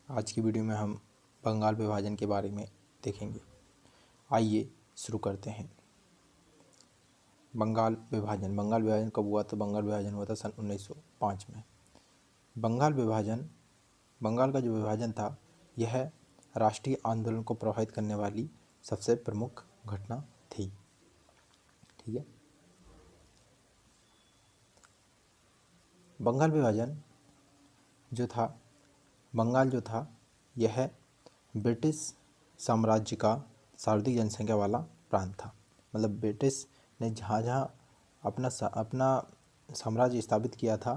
आज की वीडियो में हम बंगाल विभाजन के बारे में देखेंगे। आइए शुरू करते हैं। बंगाल विभाजन कब हुआ? तो बंगाल विभाजन हुआ था सन 1905 में। बंगाल का जो विभाजन था यह राष्ट्रीय आंदोलन को प्रभावित करने वाली सबसे प्रमुख घटना थी। ठीक है। बंगाल विभाजन बंगाल जो था यह ब्रिटिश साम्राज्य का सर्वाधिक जनसंख्या वाला प्रांत था। मतलब ब्रिटिश ने जहाँ जहाँ अपना साम्राज्य स्थापित किया था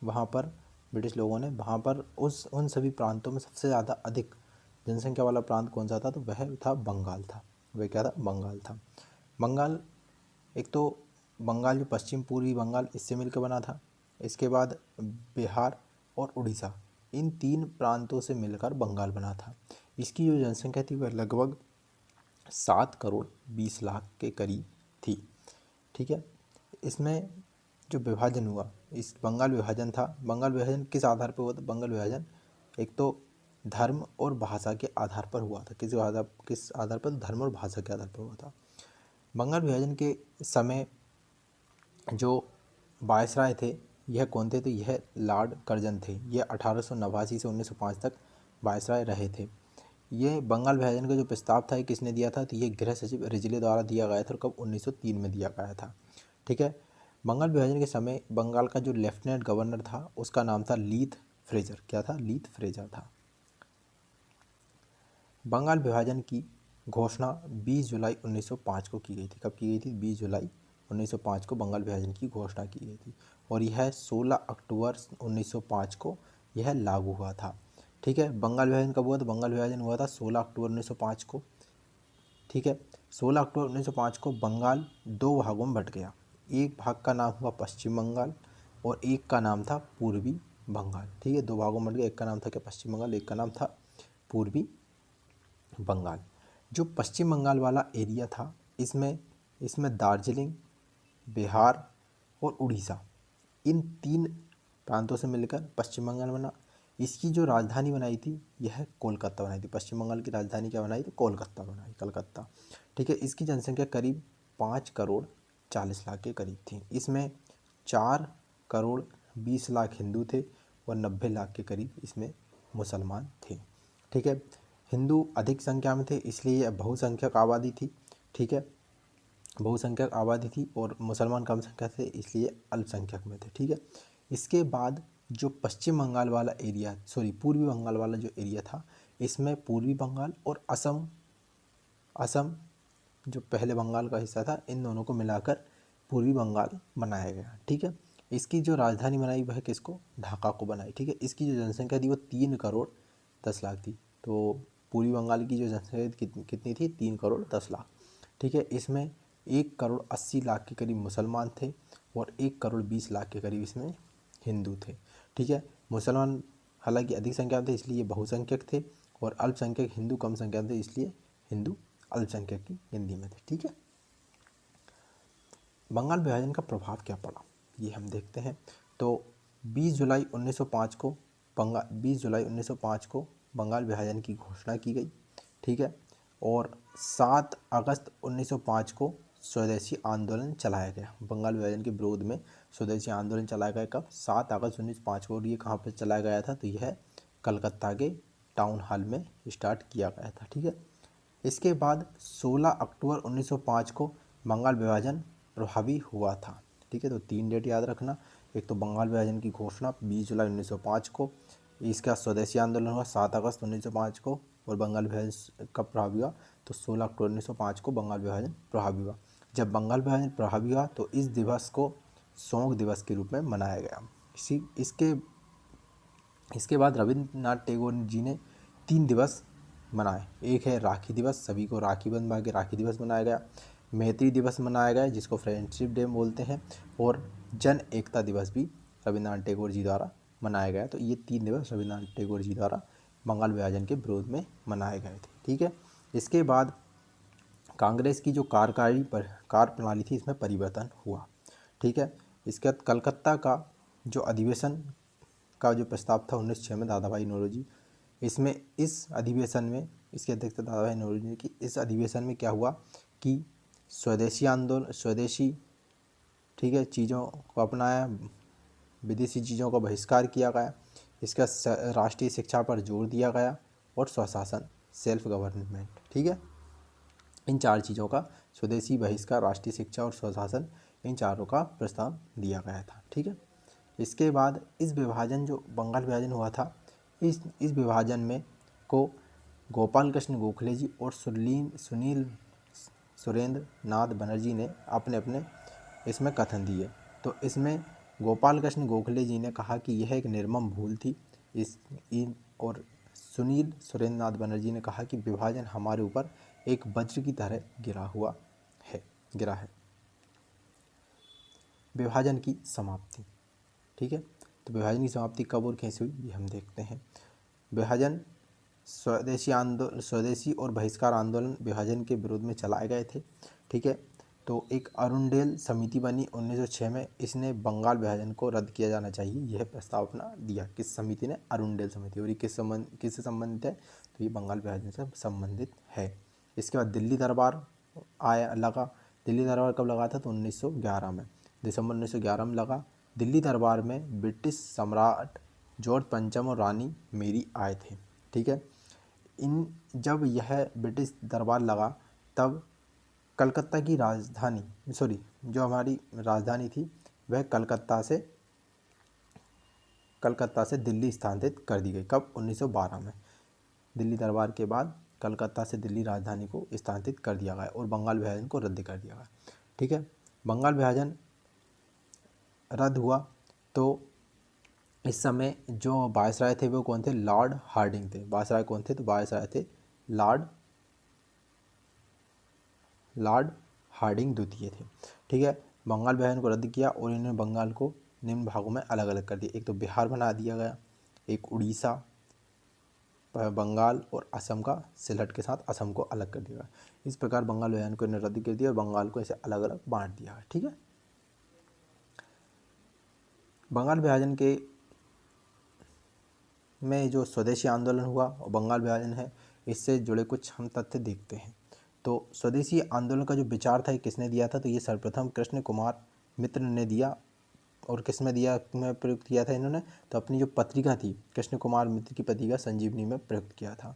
वहाँ पर ब्रिटिश लोगों ने वहाँ पर उन सभी प्रांतों में सबसे ज़्यादा अधिक जनसंख्या वाला प्रांत कौन सा था? तो वह था बंगाल था। वह क्या था? बंगाल था। बंगाल एक तो बंगाल जो पश्चिम पूर्वी बंगाल इससे मिलकर बना था। इसके बाद बिहार और उड़ीसा, इन तीन प्रांतों से मिलकर बंगाल बना था। इसकी जो जनसंख्या थी वह लगभग 7 करोड़ 20 लाख के करीब थी। ठीक है। इसमें जो विभाजन हुआ, इस बंगाल विभाजन था, बंगाल विभाजन किस आधार पर हुआ था? बंगाल विभाजन एक तो धर्म और भाषा के आधार पर हुआ था। किस आधार पर? धर्म और भाषा के आधार पर हुआ था। बंगाल विभाजन के समय जो वायसराय थे यह कौन थे? तो यह लॉर्ड कर्जन थे। यह 1889 से 1905 तक वायसराय रहे थे। ये बंगाल विभाजन का जो प्रस्ताव था ये किसने दिया था? तो ये गृह सचिव रिजले द्वारा दिया गया था। और कब? 1903 में दिया गया था। ठीक है। बंगाल विभाजन के समय बंगाल का जो लेफ्टिनेंट गवर्नर था उसका नाम था लीथ फ्रेजर। क्या था? लीथ फ्रेजर था। बंगाल विभाजन की घोषणा 20 जुलाई 1905 को की गई थी। कब की गई थी? 20 जुलाई 1905 को बंगाल विभाजन की घोषणा की गई थी और यह 16 अक्टूबर 1905 को यह लागू हुआ था। ठीक है। बंगाल विभाजन कब हुआ? तो बंगाल विभाजन हुआ था 16 अक्टूबर 1905 को। ठीक है। 16 अक्टूबर 1905 को बंगाल दो भागों में बट गया। एक भाग का नाम हुआ पश्चिम बंगाल और एक का नाम था पूर्वी बंगाल। ठीक है। दो भागों में बट गया। एक का नाम था क्या? पश्चिम बंगाल। एक का नाम था पूर्वी बंगाल। जो पश्चिम बंगाल वाला एरिया था इसमें दार्जिलिंग, बिहार और उड़ीसा, इन तीन प्रांतों से मिलकर पश्चिम बंगाल बना। इसकी जो राजधानी बनाई थी यह कोलकाता बनाई थी। पश्चिम बंगाल की राजधानी क्या बनाई? तो कोलकाता बनाई, कलकत्ता। ठीक है। इसकी जनसंख्या करीब 5 करोड़ 40 लाख के करीब थी। इसमें 4 करोड़ 20 लाख हिंदू थे और 90 लाख के करीब इसमें मुसलमान थे। ठीक है। हिंदू अधिक संख्या में थे इसलिए यह बहुसंख्यक आबादी थी। ठीक है। बहुसंख्यक आबादी थी और मुसलमान कम संख्या थे इसलिए अल्पसंख्यक में थे। ठीक है। इसके बाद जो पश्चिम बंगाल वाला एरिया, पूर्वी बंगाल वाला जो एरिया था, इसमें पूर्वी बंगाल और असम जो पहले बंगाल का हिस्सा था, इन दोनों को मिलाकर पूर्वी बंगाल बनाया गया। ठीक है। इसकी जो राजधानी बनाई वह किसको? ढाका को बनाई। ठीक है। इसकी जो जनसंख्या थी वो 3 करोड़ 10 लाख थी। तो पूर्वी बंगाल की जो जनसंख्या कितनी थी? 3 करोड़ 10 लाख। ठीक है। इसमें 1 करोड़ 80 लाख के करीब मुसलमान थे और 1 करोड़ 20 लाख के करीब इसमें हिंदू थे। ठीक है। मुसलमान हालांकि अधिक संख्या में थे इसलिए ये बहुसंख्यक थे और अल्पसंख्यक हिंदू कम संख्या में थे इसलिए हिंदू अल्पसंख्यक की गिनती में थे। ठीक है। बंगाल विभाजन का प्रभाव क्या पड़ा ये हम देखते हैं। तो 20 जुलाई 1905 को बंगाल विभाजन की घोषणा की गई। ठीक है। और 7 अगस्त 1905 को स्वदेशी आंदोलन चलाया गया। बंगाल विभाजन के विरोध में स्वदेशी आंदोलन चलाया गया। कब? 7 अगस्त 1905 को। और ये कहाँ पर चलाया गया था? तो यह कलकत्ता के टाउन हॉल में स्टार्ट किया गया था। ठीक है। इसके बाद 16 अक्टूबर 1905 को बंगाल विभाजन प्रभावी हुआ था। ठीक है। तो 3 डेट याद रखना। एक तो बंगाल विभाजन की घोषणा 20 जुलाई 1905 को, इसका स्वदेशी आंदोलन हुआ 7 अगस्त 1905 को और बंगाल विभाजन कब प्रभावी हुआ? तो 16 अक्टूबर 1905 को बंगाल विभाजन प्रभावी हुआ। जब बंगाल विभाजन प्रभावी हुआ तो इस दिवस को शोक दिवस के रूप में मनाया गया। इसके बाद रविंद्रनाथ टैगोर जी ने 3 दिवस मनाए। एक है राखी दिवस, सभी को राखी बंधवा के राखी दिवस मनाया गया। मैत्री दिवस मनाया गया जिसको फ्रेंडशिप डे बोलते हैं। और जन एकता दिवस भी रविंद्रनाथ टैगोर जी द्वारा मनाया गया। तो ये 3 दिवस रविंद्रनाथ टैगोर जी द्वारा बंगाल विभाजन के विरोध में मनाए गए थे। ठीक है। इसके बाद कांग्रेस की जो कार्यप्रणाली थी इसमें परिवर्तन हुआ। ठीक है। इसके बाद कलकत्ता का जो अधिवेशन का जो प्रस्ताव था 1906 में दादा भाई नौरोजी इसमें इस अधिवेशन में इसकी अध्यक्षता दादाभाई नौरोजी ने की। इस अधिवेशन में क्या हुआ कि स्वदेशी आंदोलन, स्वदेशी ठीक है चीज़ों को अपनाया, विदेशी चीज़ों का बहिष्कार किया गया, इसका राष्ट्रीय शिक्षा पर जोर दिया गया और स्वशासन, सेल्फ गवर्नमेंट, ठीक है, इन चार चीज़ों का, स्वदेशी, बहिष्कार, राष्ट्रीय शिक्षा और स्वशासन, इन चारों का प्रस्ताव दिया गया था, ठीक है। इसके बाद इस विभाजन, जो बंगाल विभाजन हुआ था, इस विभाजन में को गोपाल कृष्ण गोखले जी और सुनील सुरेंद्र नाथ बनर्जी ने अपने अपने इसमें कथन दिए। तो इसमें गोपाल कृष्ण गोखले जी ने कहा कि यह एक निर्मम भूल थी और सुनील सुरेंद्र नाथ बनर्जी ने कहा कि विभाजन हमारे ऊपर एक वज्र की तरह गिरा है। विभाजन की समाप्ति, ठीक है। तो विभाजन की समाप्ति कब और कैसे हुई ये हम देखते हैं। विभाजन, स्वदेशी और बहिष्कार आंदोलन विभाजन के विरोध में चलाए गए थे, ठीक है। तो एक अरुणडेल समिति बनी 1906 में, इसने बंगाल विभाजन को रद्द किया जाना चाहिए यह प्रस्ताव अपना दिया। किस समिति ने? अरुणडेल समिति। और ये किससे संबंधित है? तो ये बंगाल विभाजन से संबंधित है। इसके बाद दिल्ली दरबार लगा। दिल्ली दरबार कब लगा था? तो 1911 में, दिसंबर 1911 में लगा। दिल्ली दरबार में ब्रिटिश सम्राट जॉर्ज पंचम और रानी मेरी आए थे, ठीक है। जब यह ब्रिटिश दरबार लगा तब कलकत्ता की राजधानी, जो हमारी राजधानी थी वह कलकत्ता से दिल्ली स्थानांतरित कर दी गई। कब? 1912 में। दिल्ली दरबार के बाद कलकत्ता से दिल्ली राजधानी को स्थानांतरित कर दिया गया और बंगाल विभाजन को रद्द कर दिया गया, ठीक है। बंगाल विभाजन रद्द हुआ तो इस समय जो वायसराय थे वो कौन थे? लॉर्ड हार्डिंग थे। वायसराय कौन थे? तो वायसराय थे लॉर्ड हार्डिंग द्वितीय थे, ठीक है। बंगाल विभाजन को रद्द किया और इन्होंने बंगाल को निम्न भागों में अलग अलग कर दिया। एक तो बिहार बना दिया गया, एक उड़ीसा, बंगाल और असम का सिलहट के साथ असम को अलग कर दिया गया। इस प्रकार बंगाल विभाजन को इन्होंने रद्द कर दिया और बंगाल को ऐसे अलग अलग बांट दिया है, ठीक है। बंगाल विभाजन के में जो स्वदेशी आंदोलन हुआ और बंगाल विभाजन है, इससे जुड़े कुछ हम तथ्य देखते हैं। तो स्वदेशी आंदोलन का जो विचार था ये किसने दिया था? तो ये सर्वप्रथम कृष्ण कुमार मित्र ने दिया। और किस में दिया, में प्रयुक्त किया था इन्होंने? तो अपनी जो पत्रिका थी कृष्ण कुमार मित्र की पत्रिका संजीवनी में प्रयुक्त किया था।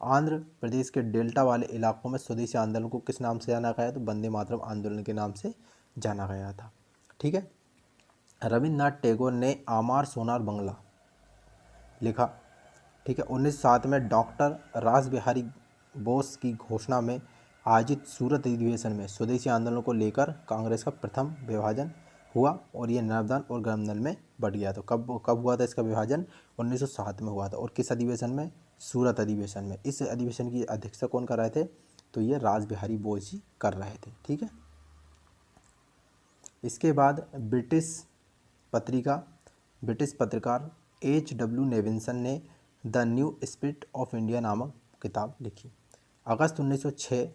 आंध्र प्रदेश के डेल्टा वाले इलाकों में स्वदेशी आंदोलन को किस नाम से जाना गया? तो वंदे मातरम आंदोलन के नाम से जाना गया था, ठीक है। रविन्द्रनाथ टैगोर ने आमार सोनार बंगला लिखा, ठीक है। 1907 में डॉक्टर रास बिहारी बोस की घोषणा में आयोजित सूरत अधिवेशन में स्वदेशी आंदोलन को लेकर कांग्रेस का प्रथम विभाजन हुआ और ये नर्मदान और गर्मदल में बट गया। तो कब हुआ था इसका विभाजन? 1907 में हुआ था। और किस अधिवेशन में? सूरत अधिवेशन में। इस अधिवेशन की अध्यक्षता कौन कर रहे थे? तो ये रास बिहारी बोस जी कर रहे थे, ठीक है। इसके बाद ब्रिटिश पत्रकार H.W. नेविंसन ने the new spirit of India नामक किताब लिखी। अगस्त 1906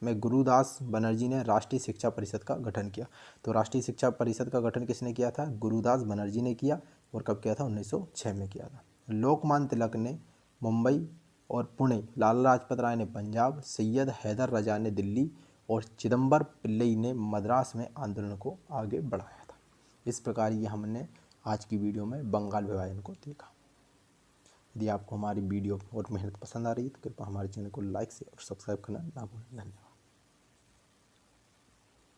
में गुरुदास बनर्जी ने राष्ट्रीय शिक्षा परिषद का गठन किया। तो राष्ट्रीय शिक्षा परिषद का गठन किसने किया था? गुरुदास बनर्जी ने किया। और कब किया था? 1906 में किया था। लोकमान्य तिलक ने मुंबई और पुणे, लाला लाजपत राय ने पंजाब, सैयद हैदर रजा ने दिल्ली और चिदम्बर पिल्लई ने मद्रास में आंदोलन को आगे बढ़ाया था। इस प्रकार ये हमने आज की वीडियो में बंगाल विभाजन को देखा। यदि आपको हमारी वीडियो और मेहनत पसंद आ रही है तो कृपया हमारे चैनल को लाइक से और सब्सक्राइब करना ना भूलें। धन्यवाद।